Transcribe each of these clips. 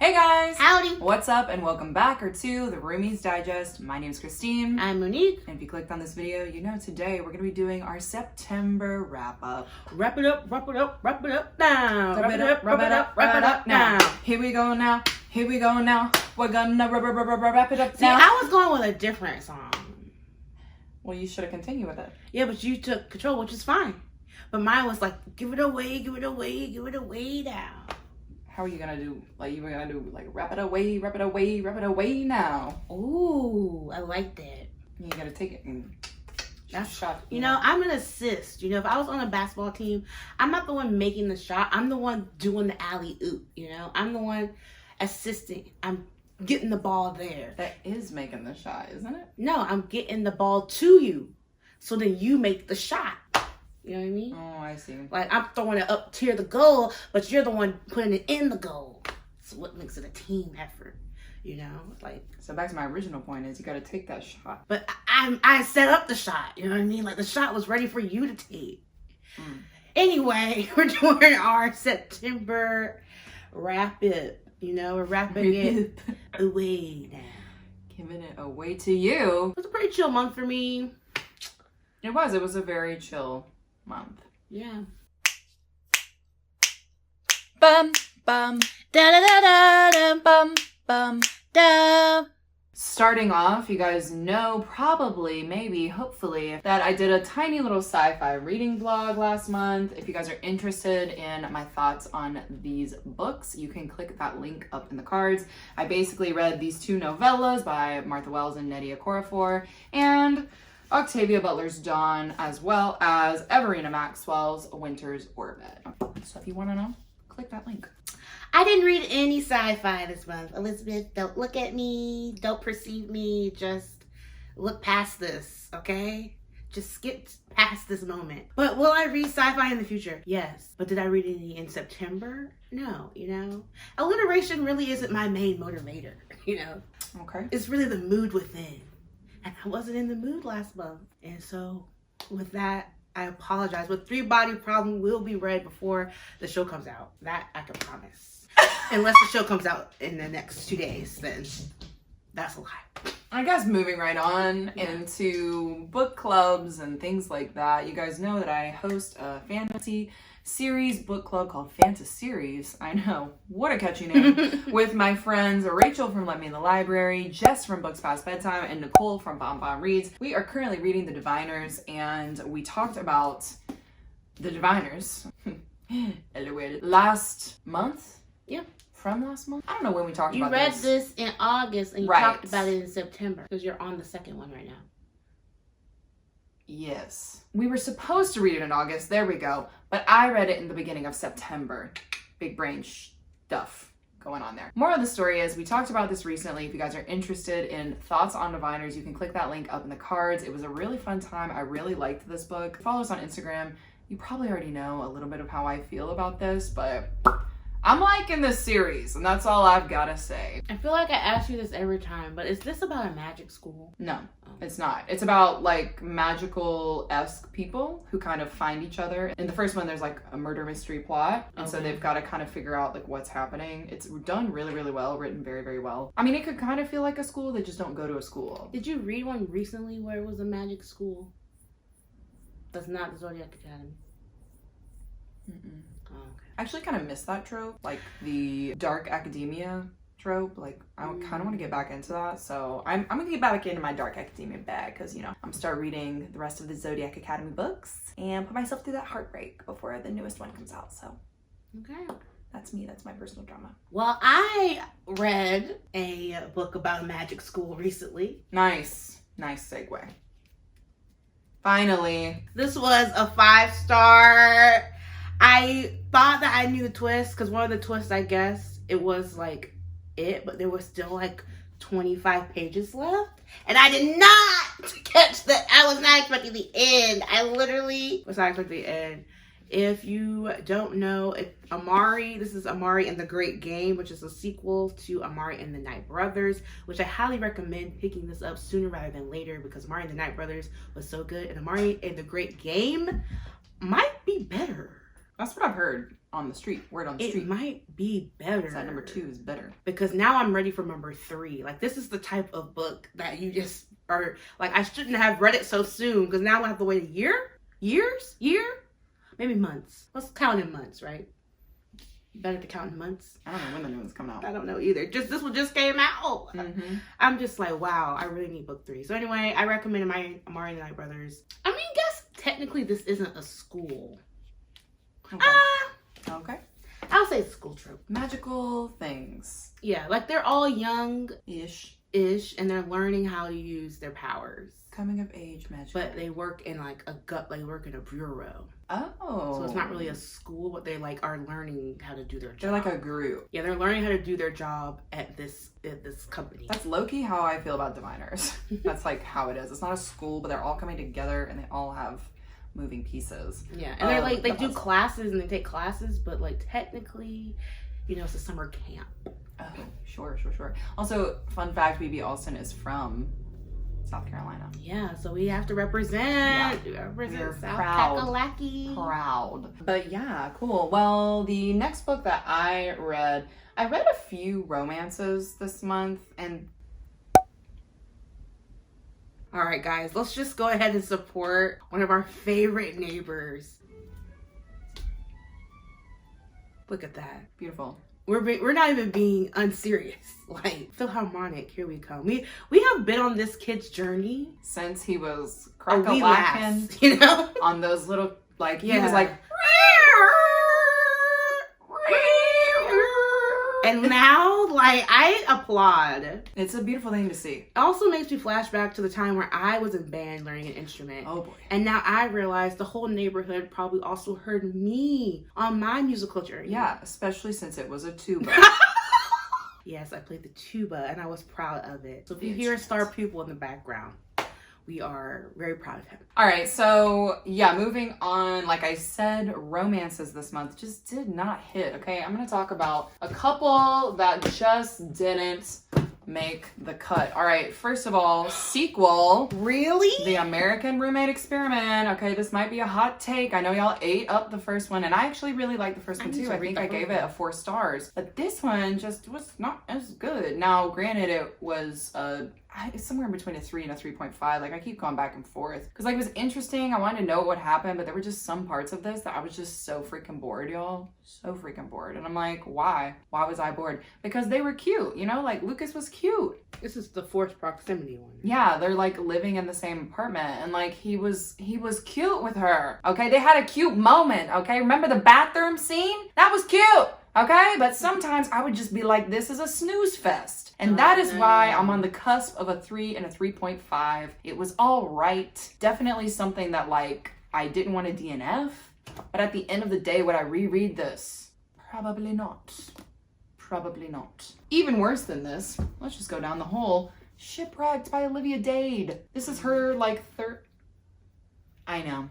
Hey guys! Howdy! What's up and welcome back to the Roomies Digest. My name's Christine. I'm Monique. And if you clicked on this video, you know today we're going to be doing our September wrap-up. Wrap it up, wrap it up, wrap it up now. Wrap it up, wrap it up, wrap it up now. Here we go now. Here we go now. We're gonna wrap it up See, now. I was going with a different song. Well, you should have continued with it. Yeah, but you took control, which is fine. But mine was like, give it away, give it away, give it away now. How are you gonna do, like, you were gonna do, like, wrap it away, wrap it away, wrap it away now. Ooh, I like that. You gotta take it and That's shot. You know, I'm an assist. You know, if I was on a basketball team, I'm not the one making the shot. I'm the one doing the alley-oop, you know? I'm the one assisting. I'm getting the ball there. That is making the shot, isn't it? No, I'm getting the ball to you. So then you make the shot. You know what I mean? Oh, I see. Like, I'm throwing it up to the goal, but you're the one putting it in the goal. So what makes it a team effort, you know? Like, So back to my original point is you got to take that shot. but I set up the shot, you know what I mean? Like, the shot was ready for you to take. Anyway, we're doing our September wrap-up. You know, we're wrapping it away now. Giving it away to you. It was a pretty chill month for me. It was a very chill month. Yeah. Bum, bum, da da da da da, bum, bum, da. Starting off, you guys know probably, maybe, hopefully, that I did a tiny little sci-fi reading vlog last month. If you guys are interested in my thoughts on these books, you can click that link up in the cards. I basically read these two novellas by Martha Wells and Nnedi Okorafor, and Octavia Butler's Dawn, as well as Everina Maxwell's Winter's Orbit. So if you want to know, click that link. I didn't read any sci-fi this month. Elizabeth, don't look at me. Don't perceive me. Just look past this, okay? Just skip past this moment. But will I read sci-fi in the future? Yes. But did I read any in September? No, you know? Alliteration really isn't my main motivator, you know? Okay. It's really the mood within. And I wasn't in the mood last month. And so with that, I apologize. But Three Body Problem will be read before the show comes out. That I can promise. Unless the show comes out in the next 2 days, then that's a lie. I guess moving right on into book clubs and things like that. You guys know that I host a fantasy series book club called Fantaseries. I know, what a catchy name. With my friends Rachel from Let Me in the Library, Jess from Books Past Bedtime, and Nicole from Bon Bon Reads. We are currently reading The Diviners, and we talked about The Diviners last month? Yeah. From last month? I don't know when we talked You about read this. this in August and you Right. talked about it in September because you're on the second one right now. Yes. We were supposed to read it in August. There we go. But I read it in the beginning of September. Big brain stuff going on there. Moral of the story is we talked about this recently. If you guys are interested in thoughts on Diviners, you can click that link up in the cards. It was a really fun time. I really liked this book. Follow us on Instagram. You probably already know a little bit of how I feel about this, but I'm liking this series, and that's all I've got to say. I feel like I ask you this every time, but is this about a magic school? No, it's not. It's about, like, magical-esque people who kind of find each other. In the first one, there's, like, a murder mystery plot, and so they've got to kind of figure out, like, what's happening. It's done really, really well, written very, very well. I mean, it could kind of feel like a school. They just don't go to a school. Did you read one recently where it was a magic school? That's not the Zodiac Academy. Mm-mm. Oh, okay. I actually kind of miss that trope, like the dark academia trope. Like, I kind of want to get back into that. So I'm going to get back into my dark academia bag because, you know, I'm start reading the rest of the Zodiac Academy books and put myself through that heartbreak before the newest one comes out. So Okay. that's me. That's my personal drama. Well, I read a book about a magic school recently. Nice. Nice segue. Finally. This was a 5-star. I thought that I knew the twist because one of the twists, I guess, it was like it, but there was still like 25 pages left. And I did not catch that. I was not expecting the end. I literally was not expecting the end. If you don't know, this is Amari and the Great Game, which is a sequel to Amari and the Night Brothers, which I highly recommend picking this up sooner rather than later because Amari and the Night Brothers was so good. And Amari and the Great Game might be better. That's what I've heard on the street. Word on the street. It might be better. That number 2 is better. Because now I'm ready for number 3. Like, this is the type of book that you just are, like, I shouldn't have read it so soon, because now I have to wait a year? Year? Maybe months. Let's count in months, right? Better to count in months. I don't know when the new one's coming out. I don't know either. This one just came out. Mm-hmm. I'm just like, wow, I really need book 3. So anyway, I recommend Amari and the Night Brothers. I mean, guess technically this isn't a school. Okay. Okay. I'll say school trope. Magical things. Yeah, like they're all Ish. and they're learning how to use their powers. Coming of age magic. But they work in like they work in a bureau. Oh. So it's not really a school, but they like are learning how to do their job. They're like a group. Yeah, they're learning how to do their job at this company. That's low-key how I feel about diviners. That's like how it is. It's not a school, but they're all coming together and they all have moving pieces. Yeah, and they're like, they do classes and they take classes, but like technically, you know, it's a summer camp. Oh, sure. Also, fun fact, BB Alston is from South Carolina. Yeah, so we have to represent. Yeah. We're South Kakalaki. Proud. But yeah, cool. Well, the next book that I read a few romances this month, and all right, guys, let's just go ahead and support one of our favorite neighbors. Look at that. Beautiful. We're not even being unserious. Like, Philharmonic, here we come. We have been on this kid's journey since he was crack-a-lacking, you know, on those little, like, he was like, and now, like, I applaud. It's a beautiful thing to see. It also makes me flash back to the time where I was in band learning an instrument. Oh boy. And now I realize the whole neighborhood probably also heard me on my musical journey. Yeah, especially since it was a tuba. Yes, I played the tuba and I was proud of it. So if you hear a star pupil in the background, we are very proud of him. All right, so yeah, moving on. Like I said, romances this month just did not hit, okay? I'm gonna talk about a couple that just didn't make the cut. All right, first of all, sequel. Really? The American Roommate Experiment. Okay, this might be a hot take. I know y'all ate up the first one, and I actually really liked the first one too. I think I gave it a 4 stars. But this one just was not as good. Now, granted, it was it's somewhere in between a 3 and a 3.5. Like, I keep going back and forth. Because, like, it was interesting. I wanted to know what would happen, but there were just some parts of this that I was just so freaking bored, y'all. So freaking bored. And I'm like, why? Why was I bored? Because they were cute, you know? Like, Lucas was cute. This is the forced proximity one. Yeah, they're, like, living in the same apartment. And, like, he was cute with her. Okay? They had a cute moment, okay? Remember the bathroom scene? That was cute. Okay? But sometimes I would just be like, this is a snooze fest. And that is why I'm on the cusp of a 3 and a 3.5. It was all right. Definitely something that, like, I didn't want to DNF. But at the end of the day, would I reread this? Probably not. Probably not. Even worse than this, let's just go down the hole. Shipwrecked by Olivia Dade. This is her, like, third... I know.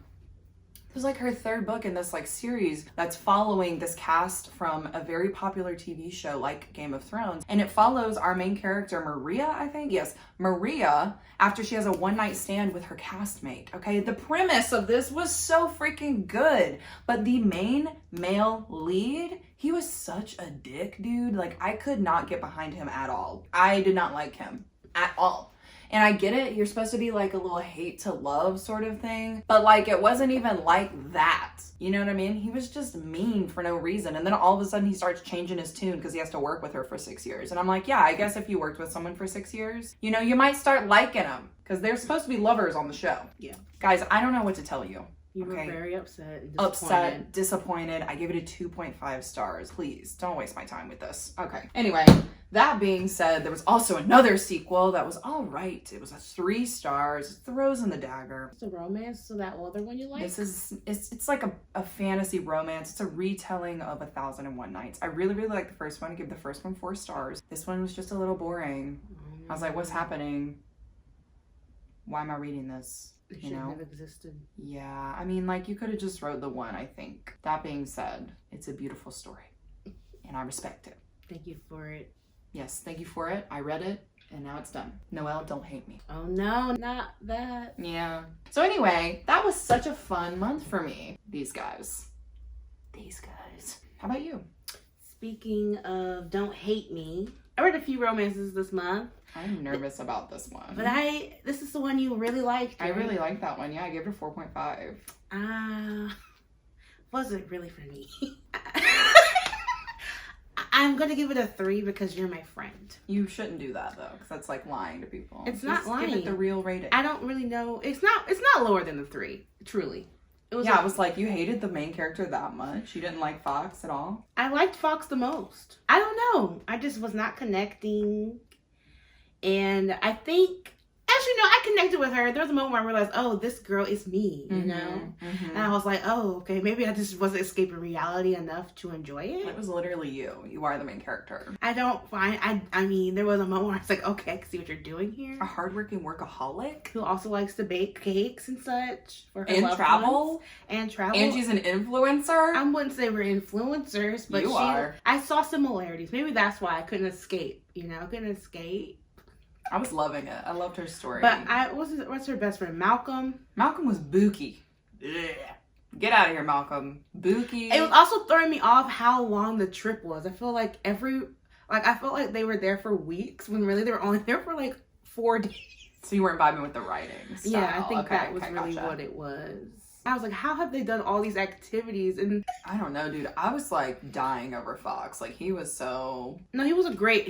It was like her 3rd book in this like series that's following this cast from a very popular TV show like Game of Thrones. And it follows our main character, Maria, I think. Yes, Maria, after she has a one-night stand with her castmate. Okay, the premise of this was so freaking good. But the main male lead, he was such a dick, dude. Like, I could not get behind him at all. I did not like him at all. And I get it, you're supposed to be like a little hate to love sort of thing, but like it wasn't even like that. You know what I mean? He was just mean for no reason. And then all of a sudden he starts changing his tune because he has to work with her for 6 years. And I'm like, yeah, I guess if you worked with someone for 6 years, you know, you might start liking them because they're supposed to be lovers on the show. Yeah. Guys, I don't know what to tell you. You were very upset and disappointed. Disappointed. I gave it a 2.5 stars. Please don't waste my time with this. Okay. Anyway, that being said, there was also another sequel that was all right. It was a 3 stars. It's The Rose and the Dagger. It's a romance, so that other one you like? It's like a fantasy romance. It's a retelling of 1001 Nights. I really, really like the first one. I give the first one 4 stars. This one was just a little boring. I was like, what's happening? Why am I reading this? It shouldn't have existed. Yeah, I mean, like, you could have just wrote the one, I think. That being said, it's a beautiful story, and I respect it. Thank you for it. Yes, thank you for it. I read it, and now it's done. Noelle, don't hate me. Oh, no, not that. Yeah. So anyway, that was such a fun month for me, these guys. these guys. How about you? Speaking of Don't Hate Me, I read a few romances this month. I'm nervous about this one. But this is the one you really liked, right? I really liked that one. Yeah, I gave it a 4.5. Wasn't really for me. I'm going to give it a 3 because you're my friend. You shouldn't do that though, because that's like lying to people. It's not lying. Give it the real rating. I don't really know. It's not lower than the 3, truly. It was like you hated the main character that much. You didn't like Fox at all. I liked Fox the most. I don't know. I just was not connecting. And I think, actually, no, I connected with her. There was a moment where I realized, oh, this girl is me, you know? Mm-hmm. And I was like, oh, okay, maybe I just wasn't escaping reality enough to enjoy it. It was literally you. You are the main character. I mean, there was a moment where I was like, okay, I can see what you're doing here. A hardworking workaholic. Who also likes to bake cakes and such. For her and travel. And travel. And she's an influencer. I wouldn't say we're influencers, but you are. I saw similarities. Maybe that's why I couldn't escape, couldn't escape. I was loving it. I loved her story. But what's her best friend? Malcolm? Malcolm was Bookie. Ugh. Get out of here, Malcolm. Bookie. It was also throwing me off how long the trip was. I feel like I felt like they were there for weeks when really they were only there for like 4 days. So you weren't vibing with the writing style. Yeah, I think that was really gotcha. what it was. I was like, how have they done all these activities? And I don't know, dude. I was like dying over Fox. Like he was so. No, he was a great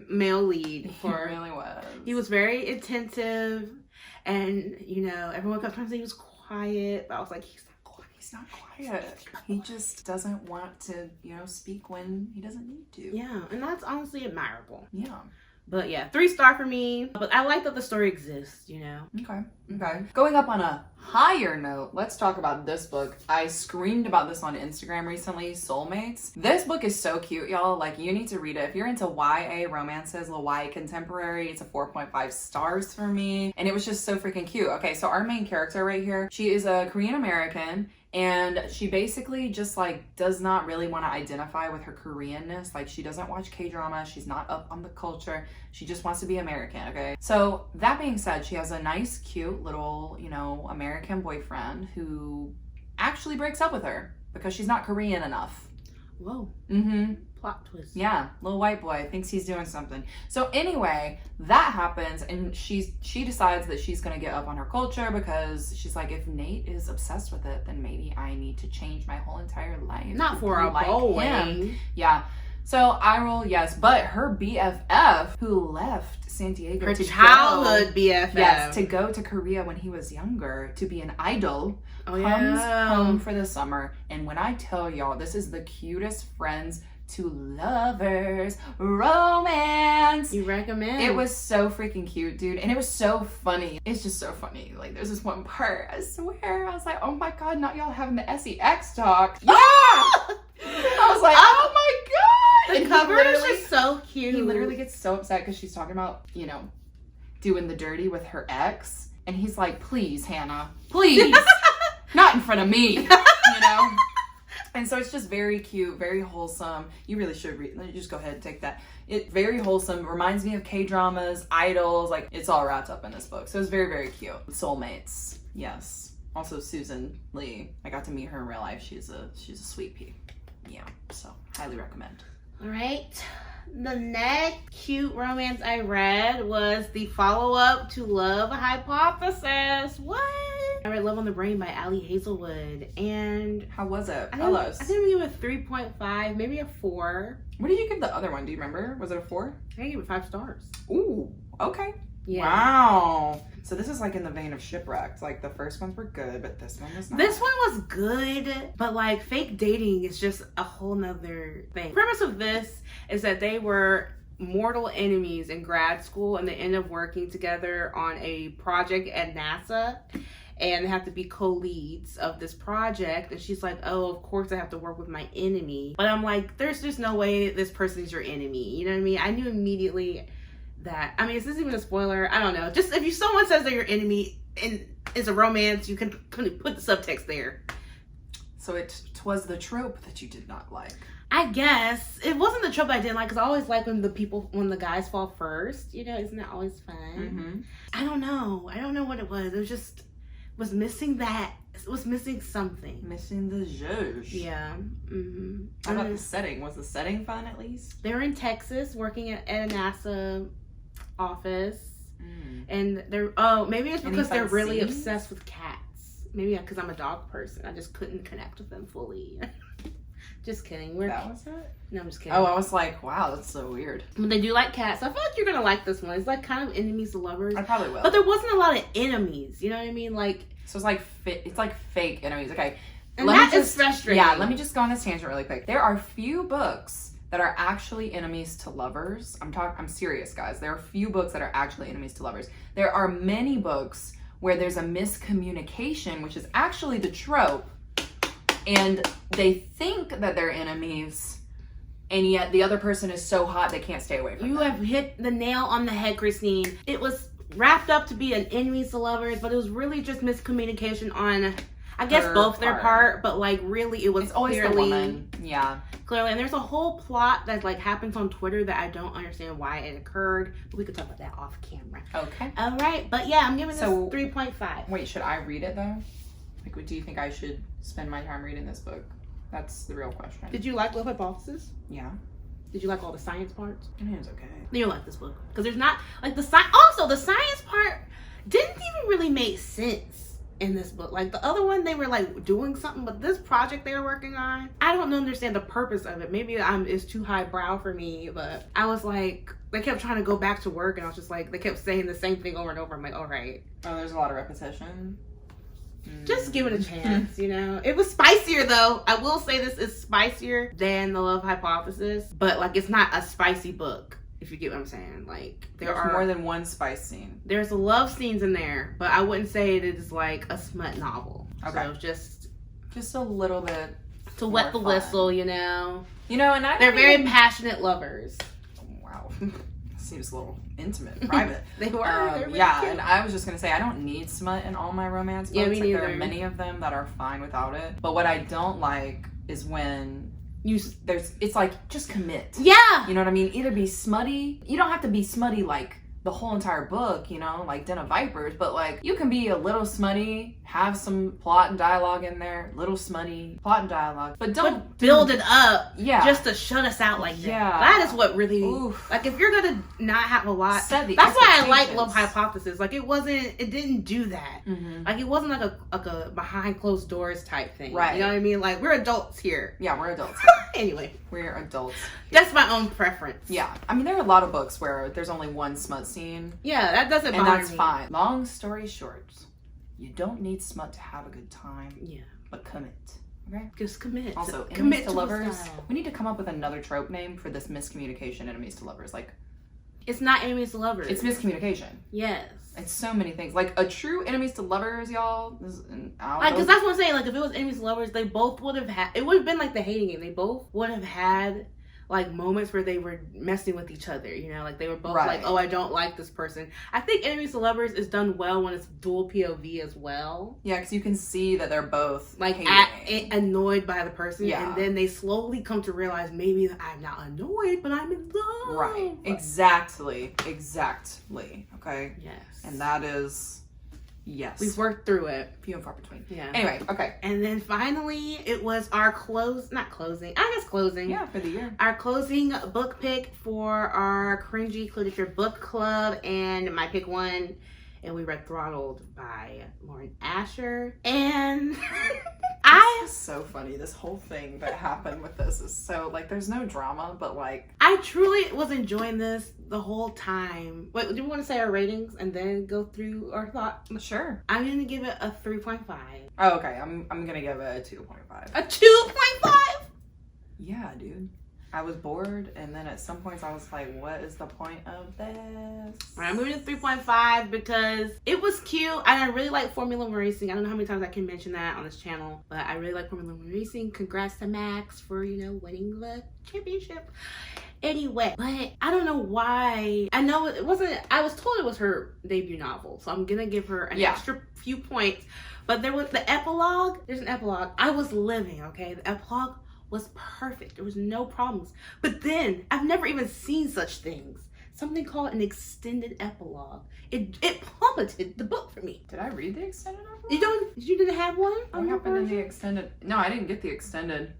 male lead. He really was. He was very attentive, and everyone kept trying to say he was quiet. But I was like, he's not quiet. He's not quiet. He just doesn't want to, speak when he doesn't need to. Yeah, and that's honestly admirable. Yeah. But yeah, 3-star for me. But I like that the story exists, Okay. Going up on a higher note, let's talk about this book. I screamed about this on Instagram recently, Soulmates. This book is so cute, y'all. Like, you need to read it. If you're into YA romances, YA contemporary, it's a 4.5 stars for me. And it was just so freaking cute. Okay, so our main character right here, she is a Korean American. And she basically just does not really want to identify with her Koreanness. Like, she doesn't watch K-drama. She's not up on the culture. She just wants to be American, okay? So that being said, she has a nice, cute little, American boyfriend who actually breaks up with her because she's not Korean enough. Whoa. Mm-hmm. Plot twist. Yeah, little white boy thinks he's doing something. So anyway, that happens, and she decides that she's gonna get up on her culture because she's like, if Nate is obsessed with it, then maybe I need to change my whole entire life. Not for a boy. Yeah. So I roll yes, but her BFF who left San Diego, her childhood BFF, yes, to go to Korea when he was younger to be an idol, comes home for the summer, and when I tell y'all, this is the cutest friends to lovers romance. You recommend? It was so freaking cute, dude, and it was so funny. It's just so funny. Like, there's this one part, I swear, I was like, oh my god, not y'all having the sex talk. Yeah. I was like, oh my god. The cover is just so cute. He literally gets so upset because she's talking about, doing the dirty with her ex, and he's like, please, Hannah, please, not in front of me, And so it's just very cute, very wholesome. You really should read. Let me just go ahead and take that. It's very wholesome. Reminds me of K-dramas, idols. Like, it's all wrapped up in this book. So it's very, very cute. Soulmates. Yes. Also Susan Lee. I got to meet her in real life. She's a sweet pea. Yeah. So highly recommend. All right. The next cute romance I read was the follow-up to Love Hypothesis. What? I read Love on the Brain by Ali Hazelwood, and how was it? I think give it a 3.5, maybe a 4. What did you give the other one? Do you remember? Was it a 4? I gave it 5 stars. Ooh, okay. Yeah. Wow. So this is like in the vein of Shipwrecked. Like, the first ones were good, but this one was not. This one was good, but like fake dating is just a whole nother thing. The premise of this is that they were mortal enemies in grad school, and they end up working together on a project at NASA, and they have to be co-leads of this project. And she's like, oh, of course I have to work with my enemy. But I'm like, there's just no way this person's your enemy. You know what I mean? I knew immediately that. I mean, is this even a spoiler? I don't know. Just if someone says they're your enemy and it's a romance, you can put the subtext there. So it was the trope that you did not like. I guess it wasn't the trope I didn't like, because I always like when the guys fall first. Isn't that always fun? Mm-hmm. I don't know what it was. It was missing that it was missing something. Missing the zhuzh. Yeah. Mm-hmm. How about the setting? Was the setting fun at least? They were in Texas working at a NASA office. And they're, maybe it's because they're really obsessed with cats. Maybe because I'm a dog person. I just couldn't connect with them fully. Just kidding. That was it? No, I'm just kidding. Oh, I was like, wow, that's so weird. But they do like cats. I feel like you're going to like this one. It's like kind of enemies to lovers. I probably will. But there wasn't a lot of enemies. You know what I mean? Like, so it's like fake enemies. Okay. And that is frustrating. Yeah, let me just go on this tangent really quick. There are few books that are actually enemies to lovers. I'm serious, guys. There are few books that are actually enemies to lovers. There are many books where there's a miscommunication, which is actually the trope, and they think that they're enemies, and yet the other person is so hot they can't stay away from You them. have hit the nail on the head, Christine. It was wrapped up to be an enemies to lovers, but it was really just miscommunication on, I guess, both their part, but like really it was it's always clearly, the woman. Yeah. Clearly, and there's a whole plot that like happens on Twitter that I don't understand why it occurred, but we could talk about that off camera. Okay. All right, but yeah, I'm giving this 3.5. Wait, should I read it though? Like, do you think I should spend my time reading this book? That's the real question. Did you like Love Hypothesis? Yeah. Did you like all the science parts? I mean, it was okay. You like this book because there's not like the science. Also, the science part didn't even really make sense in this book. Like the other one, they were like doing something, but this project they were working on, I don't understand the purpose of it. Maybe it's too highbrow for me, but I was like, they kept trying to go back to work, and I was just like, they kept saying the same thing over and over. I'm like, all right. Oh, there's a lot of repetition. Just give it a chance, you know? It was spicier, though. I will say this is spicier than The Love Hypothesis, but, like, it's not a spicy book, if you get what I'm saying. Like, there's more than one spice scene. There's love scenes in there, but I wouldn't say it is, like, a smut novel. Okay. So, just a little bit to wet the whistle, you know? You know, and they're very passionate lovers. Wow. Seems a little intimate and private. They were. Yeah, cute. And I was just gonna say, I don't need smut in all my romance books. Yeah, me neither. There are many of them that are fine without it. But what I don't like is when it's like, just commit. Yeah. You know what I mean? Either be smutty. You don't have to be smutty like the whole entire book, you know, like Den of Vipers, but like you can be a little smutty, have some plot and dialogue in there, little smutty, plot and dialogue, but don't build it up just to shut us out like that. That is what really, like if you're gonna not have a lot, that's why I like Love Hypothesis. Like it didn't do that. Like it wasn't like a behind closed doors type thing. Right. You know what I mean? Like we're adults here. Yeah, we're adults. Anyway. We're adults. That's my own preference. Yeah. I mean, there are a lot of books where there's only one smut scene. Yeah, that doesn't bother me. And that's fine. Long story short, you don't need smut to have a good time. Yeah. But commit. Okay? Just commit. Also, enemies to lovers. We need to come up with another trope name for this miscommunication enemies to lovers. Like, it's not enemies to lovers. It's miscommunication. Yes. It's so many things. Like, a true enemies to lovers, y'all. Like, because that's what I'm saying. Like, if it was enemies to lovers, they both would have had... It would have been like the hating game. They both would have had, like, moments where they were messing with each other. You know? Like, they were both like, oh, I don't like this person. I think enemies to lovers is done well when it's dual POV as well. Yeah, because you can see that they're both... like, annoyed by the person. Yeah. And then they slowly come to realize, maybe I'm not annoyed, but I'm in love. Right. Exactly. Okay? Yes. And that is, yes. We've worked through it. Few and far between. Yeah. Anyway, okay. And then finally, it was our closing. Yeah, for the year. Our closing book pick for our cringy literature book club. And my pick won. And we read Throttled by Lauren Asher. And This is so funny. This whole thing that happened with this is so, like, there's no drama, but, like... I truly was enjoying this the whole time. Wait, do we want to say our ratings and then go through our thoughts? Sure. I'm going to give it a 3.5. Oh, okay. I'm going to give it a 2.5. A 2.5? Yeah, dude. I was bored, and then at some points I was like, what is the point of this? I'm moving to 3.5 because it was cute, and I really like Formula One Racing. I don't know how many times I can mention that on this channel, but I really like Formula One Racing. Congrats to Max for, you know, winning the championship. Anyway, but I don't know why. I know it wasn't, I was told it was her debut novel, so I'm gonna give her an extra few points. But there was the epilogue. There's an epilogue. I was living, okay? The epilogue was perfect. There was no problems. But then, I've never even seen such things. something called an extended epilogue. It plummeted the book for me. Did I read the extended epilogue? You didn't have one? What happened in the extended? No, I didn't get the extended.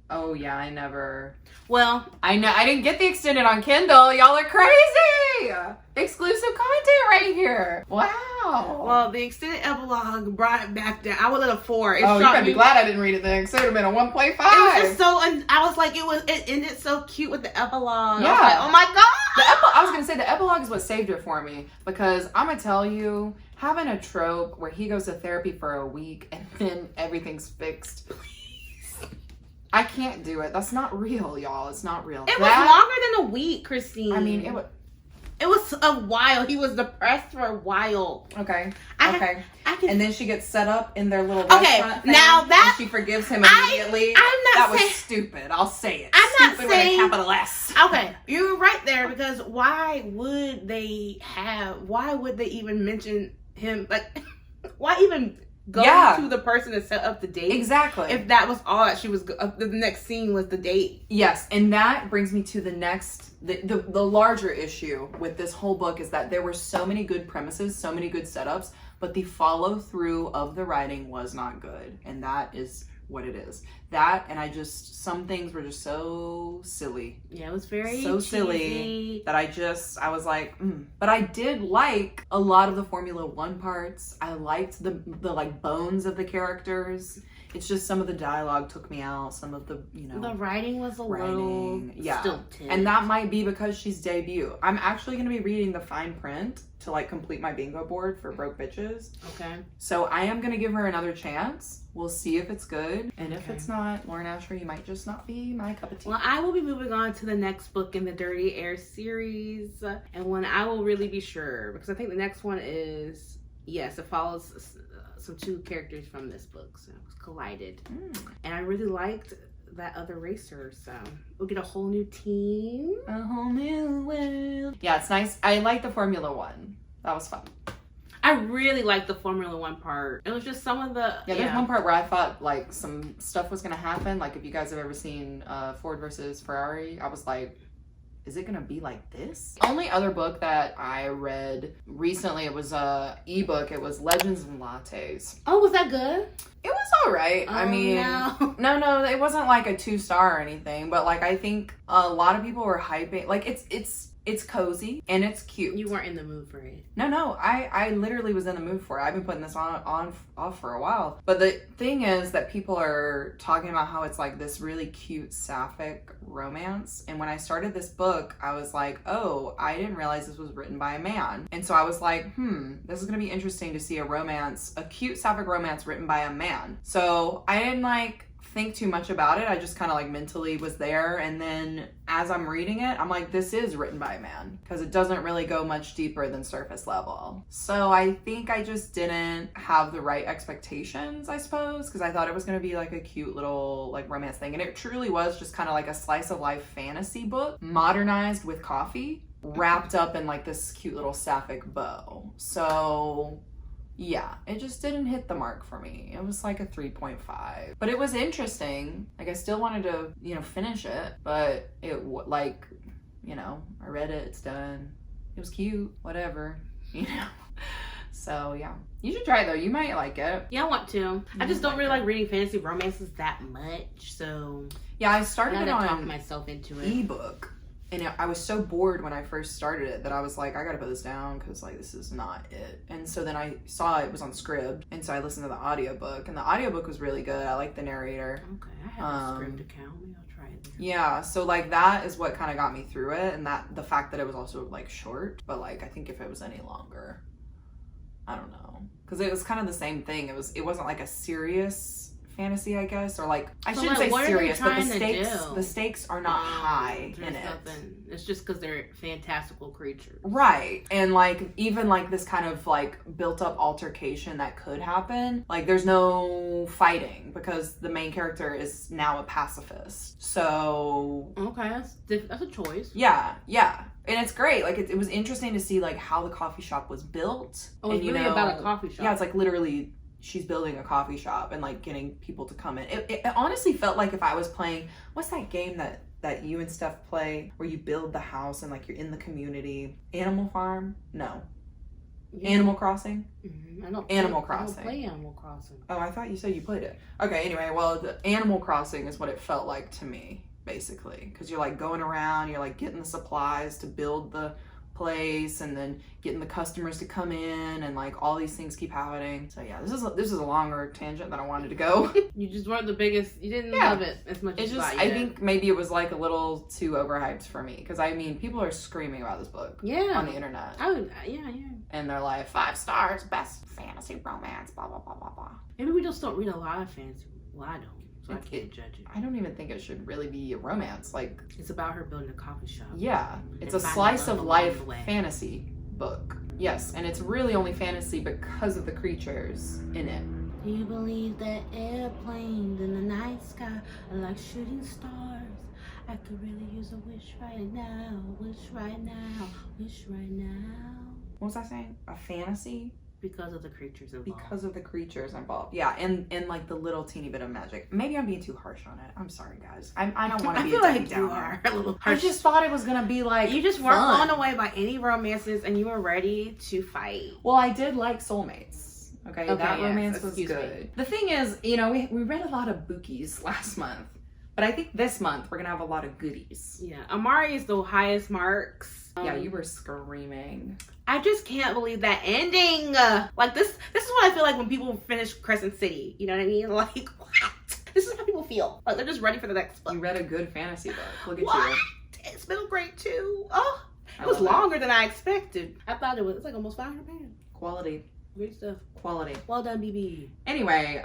Oh yeah, I never. Well, I didn't get the extended on Kindle. Y'all are crazy. Exclusive content right here. Wow. Well, the extended epilogue brought it back down. I was at a 4. It you shocked better be me. glad I didn't read it then, because it would have been a 1.5. It was just so. I was like, it ended so cute with the epilogue. Yeah. I was like, oh my god. I was gonna say the epilogue is what saved it for me, because I'm gonna tell you, having a trope where he goes to therapy for a week and then everything's fixed. I can't do it. That's not real, y'all. It's not real. It was longer than a week, Christine. I mean, it was a while. He was depressed for a while. Okay. I can, and then she gets set up in their little restaurant thing, now that and she forgives him immediately. That was stupid. I'll say it. I'm stupid not saying with a capital S. Okay, you're right there, because why would they even mention him? Like, why even go to the person to set up the date? Exactly. If that was all that she was, the next scene was the date. Yes, and that brings me to the next, the larger issue with this whole book is that there were so many good premises, so many good setups, but the follow through of the writing was not good, and that is what it is. That, and some things were just so silly. Yeah, it was very so cheesy. silly that I was like, But I did like a lot of the Formula One parts. I liked the like bones of the characters. It's just some of the dialogue took me out. Some of the, the writing was a little stilted. And that might be because she's debut. I'm actually going to be reading the fine print to like complete my bingo board for Broke Bitches. Okay. So I am going to give her another chance. We'll see if it's good. And if it's not, Lauren Asher, you might just not be my cup of tea. Well, I will be moving on to the next book in the Dirty Air series. And when I will really be sure, because I think the next one is, yes, it follows some 2 characters from this book. So it was collided. And I really liked that other racer, so we'll get a whole new team. A whole new world. Yeah, it's nice. I like the Formula One. That was fun. I really liked the Formula One part. It was just some of the... Yeah, there's one part where I thought, like, some stuff was going to happen. Like, if you guys have ever seen Ford versus Ferrari, I was like, is it going to be like this? The only other book that I read recently, it was a ebook. It was Legends and Lattes. Oh, was that good? It was all right. Oh, I mean, no, it wasn't like a 2-star or anything, but like I think a lot of people were hyping. Like it's cozy and it's cute. You weren't in the mood for it. No, I literally was in the mood for it. I've been putting this off for a while. But the thing is that people are talking about how it's like this really cute sapphic romance. And when I started this book, I was like, oh, I didn't realize this was written by a man. And so I was like, this is gonna be interesting to see a cute sapphic romance written by a man. So I didn't like think too much about it. I just kind of like mentally was there, and then as I'm reading it, I'm like, this is written by a man, because it doesn't really go much deeper than surface level. So I think I just didn't have the right expectations, I suppose, because I thought it was going to be like a cute little like romance thing, and it truly was just kind of like a slice of life fantasy book modernized with coffee wrapped up in like this cute little sapphic bow. So yeah, it just didn't hit the mark for me. It was like a 3.5. But it was interesting. Like, I still wanted to, finish it. But I read it. It's done. It was cute. Whatever. So, yeah. You should try it, though. You might like it. Yeah, I want to. I just don't really like reading fantasy romances that much. So, yeah, I started it on talk myself into it. ebook. And I was so bored when I first started it that I was like, I gotta put this down because like this is not it. And so then I saw it was on Scribd, and so I listened to the audiobook, and the audiobook was really good. I like the narrator. Okay, I have a Scribd account. Maybe I'll try it. Yeah, so like that is what kind of got me through it, and that the fact that it was also like short. But like I think if it was any longer, I don't know, because it was kind of the same thing. It wasn't like a serious fantasy, I guess, or like I shouldn't say serious, but the stakes are not high in it. It's just because they're fantastical creatures, right? And like even like this kind of like built up altercation that could happen, like there's no fighting because the main character is now a pacifist. So okay, that's a choice. Yeah, and it's great. Like it was interesting to see like how the coffee shop was built. Oh, it's really about a coffee shop. Yeah, it's like literally she's building a coffee shop and like getting people to come in. It honestly felt like if I was playing, what's that game that that you and Steph play where you build the house and like you're in the community? Animal Farm? No. Yeah. Animal Crossing? Mm-hmm. Animal Crossing. I don't play Animal Crossing. Oh, I thought you said you played it. Okay, anyway, well, the Animal Crossing is what it felt like to me, basically. Because you're like going around, you're like getting the supplies to build the place and then getting the customers to come in and like all these things keep happening. So yeah, this is a longer tangent than I wanted to go. You just weren't the biggest, you didn't love it as much as I think maybe it was like a little too overhyped for me because I mean people are screaming about this book on the internet. Yeah. And they're like 5 stars, best fantasy romance, blah blah blah blah blah. Maybe we just don't read a lot of fantasy. Well, I don't. So I can't judge it. I don't even think it should really be a romance. Like it's about her building a coffee shop. Yeah, it's a slice of life fantasy book. Yes, and it's really only fantasy because of the creatures in it. Do you believe that airplanes in the night sky are like shooting stars? I could really use a wish right now. Wish right now. Wish right now. What was I saying? A fantasy? Because of the creatures involved. Because of the creatures involved. Yeah, and like the little teeny bit of magic. Maybe I'm being too harsh on it. I'm sorry, guys. I don't want to be a Debbie Downer. I just thought it was going to be like you just weren't blown away by any romances and you were ready to fight. Well, I did like Soulmates. Okay, that romance was good. The thing is, you know, we read a lot of bookies last month. But I think this month we're going to have a lot of goodies. Yeah, Amari is the highest marks. Yeah, you were screaming. I just can't believe that ending. Like this is what I feel like when people finish Crescent City. You know what I mean? Like, what? This is how people feel. Like they're just ready for the next book. You read a good fantasy book. Look at what? you. It's middle grade too. Oh, it was longer than I expected. I thought it's like almost 500 pages. Quality. Great stuff. Quality. Well done, BB. Anyway,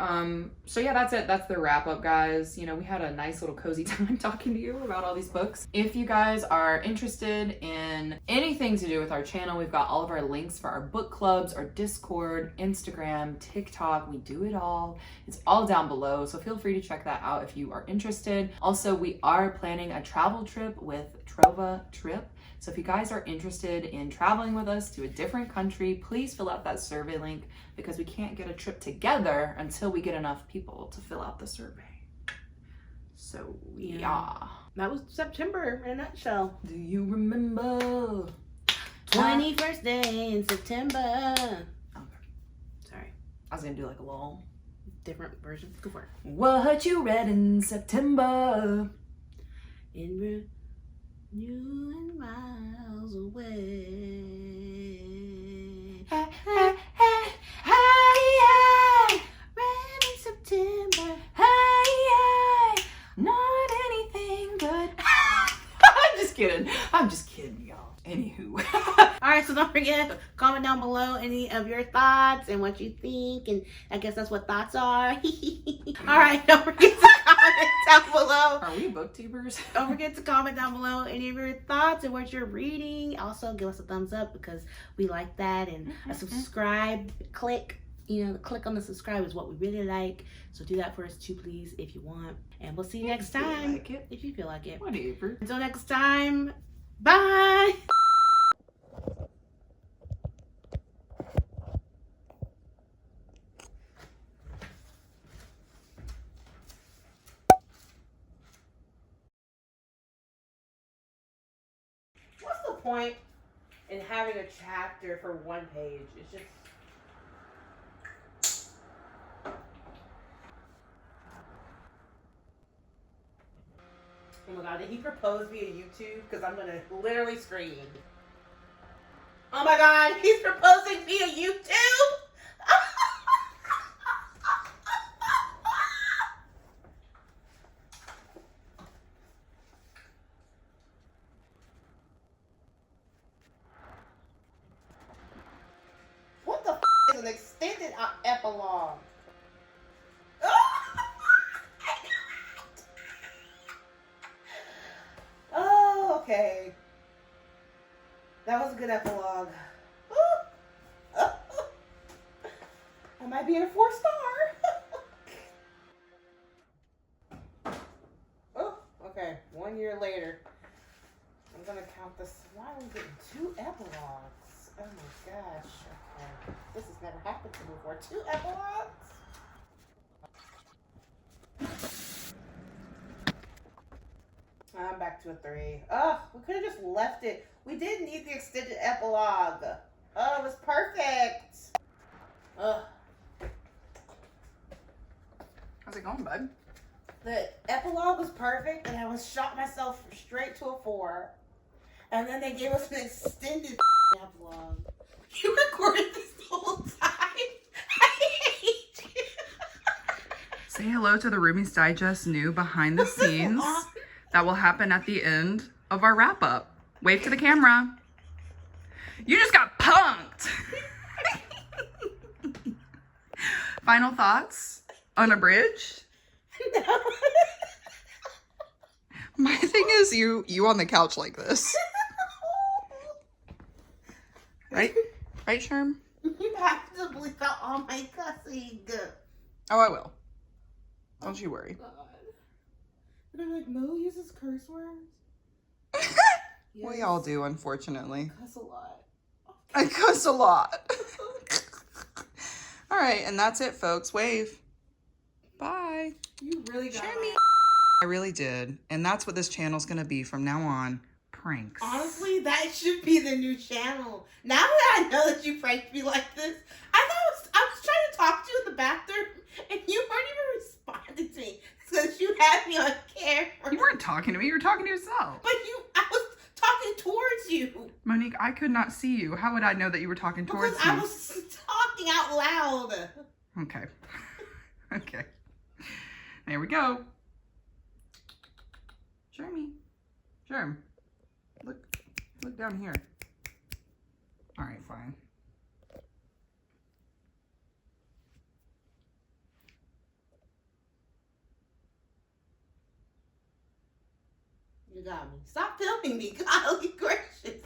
so yeah, that's it. That's the wrap up, guys. You know, we had a nice little cozy time talking to you about all these books. If you guys are interested in anything to do with our channel, we've got all of our links for our book clubs, our Discord, Instagram, TikTok. We do it all. It's all down below. So feel free to check that out if you are interested. Also, we are planning a travel trip with Trova Trip. So if you guys are interested in traveling with us to a different country, please fill out that survey link because we can't get a trip together until we get enough people to fill out the survey. So yeah. That was September in a nutshell. Do you remember? 21st day in September. Okay. Sorry. I was gonna do like a little different version. Go for it. What you read in September? You and miles away. Hey, hey, hey, hey, Red in September. hey, hey, not anything but. I'm just kidding, y'all. Anywho. Alright, so don't forget, comment down below any of your thoughts and what you think, and I guess that's what thoughts are. Alright, don't forget to comment down below. Are we booktubers? Don't forget to comment down below any of your thoughts and what you're reading. Also, give us a thumbs up because we like that, and a subscribe, click on the subscribe is what we really like. So do that for us too, please, if you want. And we'll see you next time. Like it. If you feel like it. Whatever. Until next time, bye! What's the point in having a chapter for one page? It's just... Oh my god, did he propose via YouTube? Because I'm going to literally scream. Oh my god, he's proposing via YouTube? What the f is an extended epilogue? Oh, okay. That was a good epilogue. I might be in a 4-star. Oh, okay. 1 year later. I'm gonna count this. Why are we getting 2 epilogues? Oh my gosh. Okay. This has never happened to me before. 2 epilogues? I'm back to a 3. Ugh, we could have just left it. We didn't need the extended epilogue. Oh, it was perfect. Ugh. How's it going, bud? The epilogue was perfect, and I was shot myself straight to a 4. And then they gave us an extended epilogue. You recorded this the whole time. I hate you. Say hello to the Ruby's Digest new behind the scenes that will happen at the end of our wrap up. Wave to the camera. You just got punked. Final thoughts? Unabridged? No. My thing is you on the couch like this. Right? Right, Sherm? You have to bleep out all my cussing. Oh, I will. Don't you worry. God. They're like, Mo uses curse words? We all do, unfortunately. Cuss a lot. I cuss a lot. All right, and that's it, folks. Wave. Bye. You really got Share me. I really did. And that's what this channel's going to be from now on. Pranks. Honestly, that should be the new channel. Now that I know that you pranked me like this, I was trying to talk to you in the bathroom, and you weren't even responding to me because you had me on camera. You weren't talking to me. You were talking to yourself. But I was talking towards you. Monique, I could not see you. How would I know that you were talking towards Because me? I was talking out loud. Okay. Okay. There we go. Jeremy. Jerm. Look down here. All right, fine. You got me. Stop filming me, golly.